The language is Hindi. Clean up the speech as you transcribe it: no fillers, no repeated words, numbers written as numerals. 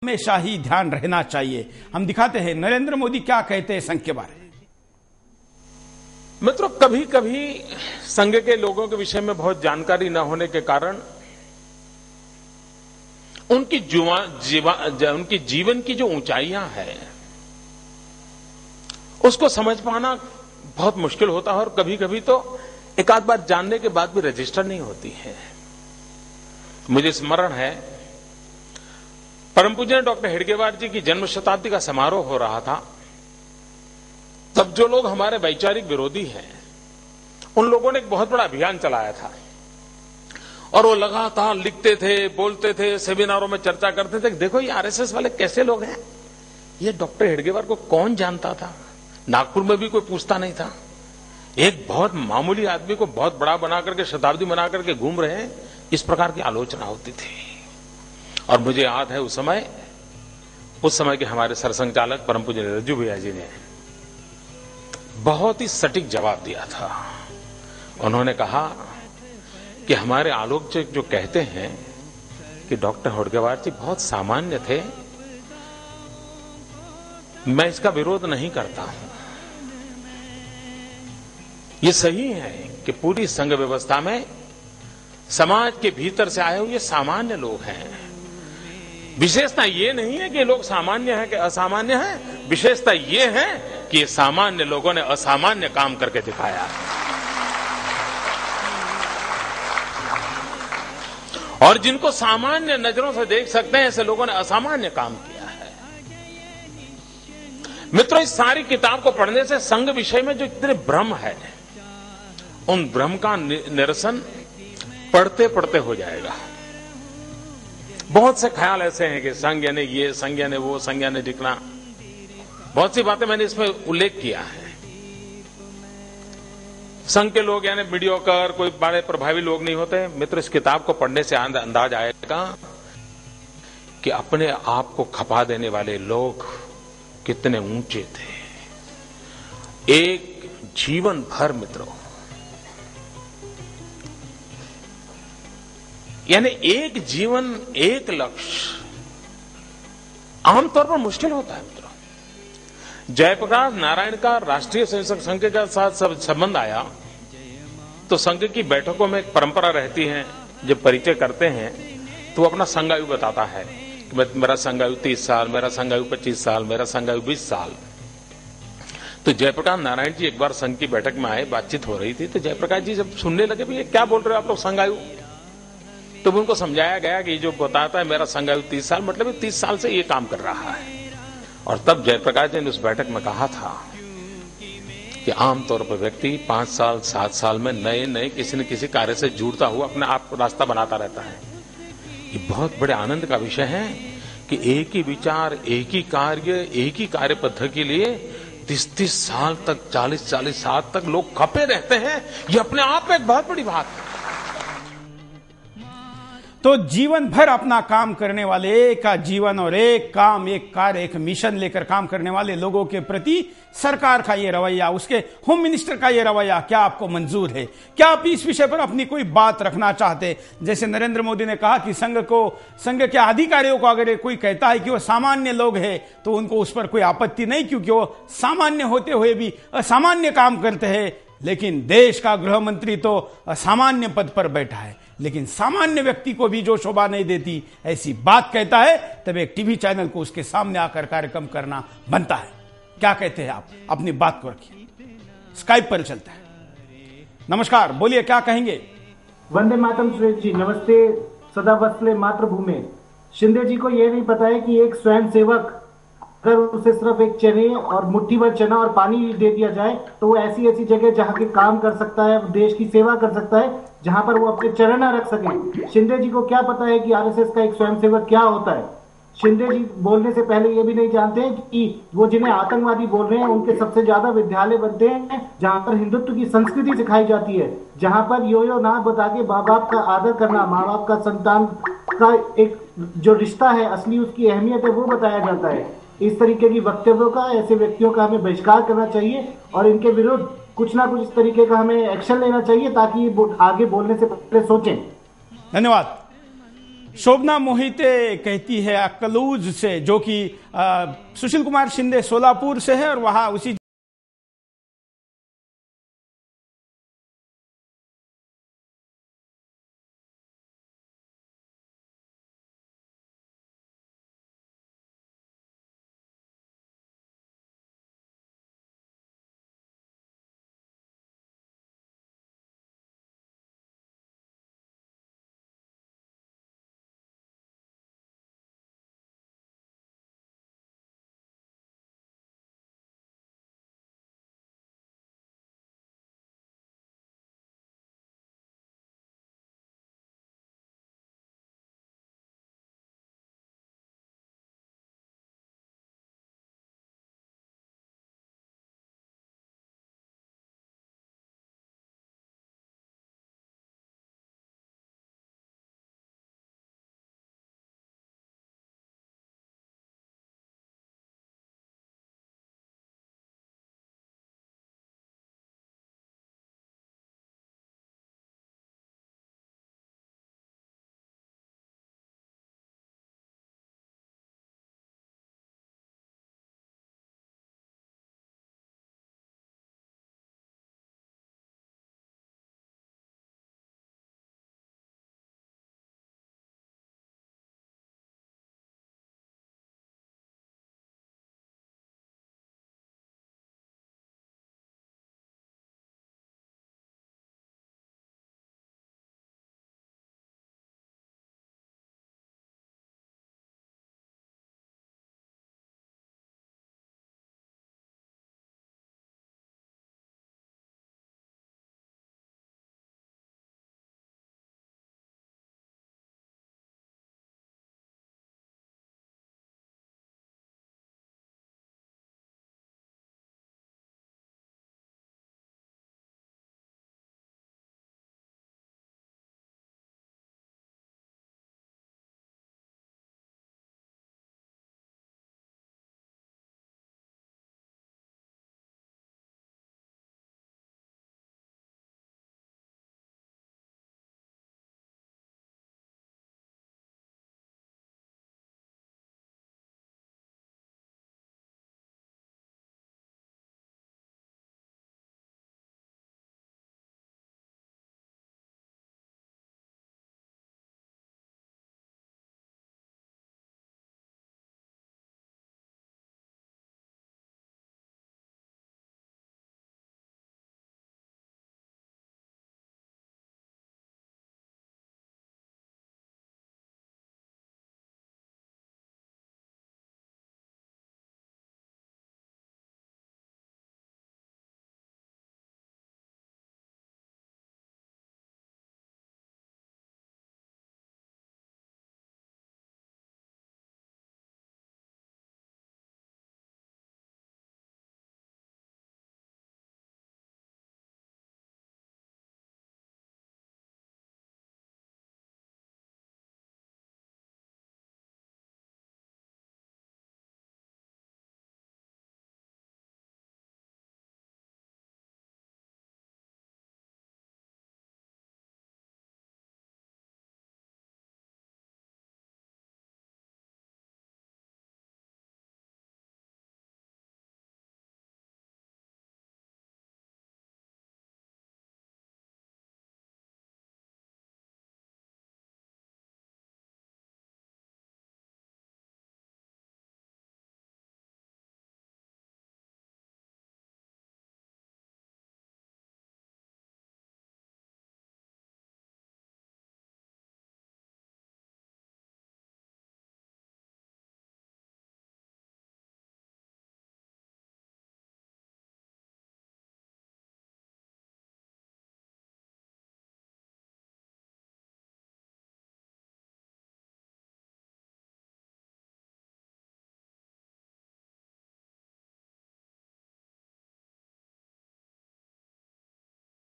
हमेशा ही ध्यान रहना चाहिए। हम दिखाते हैं नरेंद्र मोदी क्या कहते हैं संघ के बारे में। मित्रों, कभी कभी संघ के लोगों के विषय में बहुत जानकारी न होने के कारण उनकी जीवन की जो ऊंचाइयां हैं उसको समझ पाना बहुत मुश्किल होता है और कभी कभी तो एक आध बार जानने के बाद भी रजिस्टर नहीं होती है। मुझे स्मरण है, परम पूज्य डॉक्टर हेडगेवार जी की जन्म शताब्दी का समारोह हो रहा था। तब जो लोग हमारे वैचारिक विरोधी हैं उन लोगों ने एक बहुत बड़ा अभियान चलाया था और वो लगातार लिखते थे, बोलते थे, सेमिनारों में चर्चा करते थे। देखो ये आरएसएस वाले कैसे लोग हैं, ये डॉक्टर हेडगेवार को कौन जानता था, नागपुर में भी कोई पूछता नहीं था। एक बहुत मामूली आदमी को बहुत बड़ा बना करके शताब्दी मना करके घूम रहे हैं, इस प्रकार की आलोचना होती थी। और मुझे याद है उस समय के हमारे सरसंघचालक परम पूज्य रज्जू भैया जी ने बहुत ही सटीक जवाब दिया था। उन्होंने कहा कि हमारे आलोचक जो कहते हैं कि डॉक्टर हेडगेवार जी बहुत सामान्य थे, मैं इसका विरोध नहीं करता हूं। ये सही है कि पूरी संघ व्यवस्था में समाज के भीतर से आए हुए सामान्य लोग हैं। विशेषता ये नहीं है कि लोग सामान्य हैं कि असामान्य हैं, विशेषता ये है कि ये सामान्य लोगों ने असामान्य काम करके दिखाया। और जिनको सामान्य नजरों से देख सकते हैं ऐसे लोगों ने असामान्य काम किया है। मित्रों, इस सारी किताब को पढ़ने से संघ विषय में जो इतने भ्रम है उन भ्रम का निरसन पढ़ते पढ़ते हो जाएगा। बहुत से ख्याल ऐसे हैं कि संघ यानी ये, संघ यानी वो, संघ यानी दिखना। बहुत सी बातें मैंने इसमें उल्लेख किया है। संघ के लोग यानी मीडियोकर, कोई बड़े प्रभावी लोग नहीं होते। मित्र, इस किताब को पढ़ने से अंदाज आएगा कि अपने आप को खपा देने वाले लोग कितने ऊंचे थे। एक जीवन भर मित्रों, यानी एक जीवन एक लक्ष्य आमतौर पर मुश्किल होता है। मित्रों, जयप्रकाश नारायण का राष्ट्रीय स्वयंसेवक संघ के साथ संबंध आया तो संघ की बैठकों में एक परंपरा रहती है, जब परिचय करते हैं तो वो अपना संघायु बताता है कि मेरा संघायु 30 साल, मेरा संघायु 25 साल, मेरा संघायु 20 साल। तो जयप्रकाश नारायण जी एक बार संघ की बैठक में आए, बातचीत हो रही थी, तो जयप्रकाश जी जब सुनने लगे भैया क्या बोल रहे हो आप लोग संघायु, तो उनको समझाया गया कि जो बताता है मेरा संघायु 30 साल, मतलब 30 साल से ये काम कर रहा है। और तब जयप्रकाश जी ने उस बैठक में कहा था कि आमतौर पर व्यक्ति 5 साल 7 साल में नए नए किसी न किसी कार्य से जुड़ता हुआ अपने आप को रास्ता बनाता रहता है। ये बहुत बड़े आनंद का विषय है कि एक ही विचार, एक ही कार्य, एक ही कार्य पद्धति के लिए 30-30 साल तक, 40-40 साल तक लोग खपे रहते हैं। ये अपने आप में एक बहुत बड़ी बात है। तो जीवन भर अपना काम करने वाले, एक का जीवन और एक काम, एक कार्य, एक मिशन लेकर काम करने वाले लोगों के प्रति सरकार का ये रवैया, उसके होम मिनिस्टर का ये रवैया क्या आपको मंजूर है? क्या आप इस विषय पर अपनी कोई बात रखना चाहते? जैसे नरेंद्र मोदी ने कहा कि संघ के अधिकारियों को अगर कोई कहता है कि वो सामान्य लोग हैं तो उनको उस पर कोई आपत्ति नहीं, क्योंकि वो सामान्य होते हुए भी असामान्य काम करते हैं। लेकिन देश का गृह मंत्री तो असामान्य पद पर बैठा है, लेकिन सामान्य व्यक्ति को भी जो शोभा नहीं देती ऐसी बात कहता है, तब एक टीवी चैनल को उसके सामने आकर कार्यक्रम करना बनता है। क्या कहते हैं आप? अपनी बात को रखिए। स्काइप पर चलता है। नमस्कार, बोलिए, क्या कहेंगे? वंदे मातरम सुरेश जी, नमस्ते। सदा वत्सले मातृभूमि। शिंदे जी को यह नहीं पता है कि एक स्वयंसेवक अगर उसे सिर्फ एक चने और मुट्ठी भर चना और पानी दे दिया जाए तो वो ऐसी ऐसी जगह जहां के काम कर सकता है, देश की सेवा कर सकता है, जहां पर वो अपने चरण ना रख सके। शिंदे जी को क्या पता है कि आरएसएस का एक स्वयंसेवक क्या होता है? शिंदे जी बोलने से पहले ये भी नहीं जानते हैं कि वो जिन्हें आतंकवादी बोल रहे हैं उनके सबसे ज्यादा विद्यालय बनते हैं जहां पर हिंदुत्व की संस्कृति सिखाई जाती है, जहां पर यो ना बता के माँ बाप का आदर करना, माँ बाप का संतान का एक जो रिश्ता है, असली उसकी अहमियत है, वो बताया जाता है। इस तरीके की वक्तव्यों का, ऐसे व्यक्तियों का हमें बहिष्कार करना चाहिए और इनके विरुद्ध कुछ ना कुछ इस तरीके का हमें एक्शन लेना चाहिए ताकि आगे बोलने से पहले सोचें। धन्यवाद। शोभना मोहिते कहती है अक्कलूज से, जो कि सुशील कुमार शिंदे सोलापुर से है और वहां उसी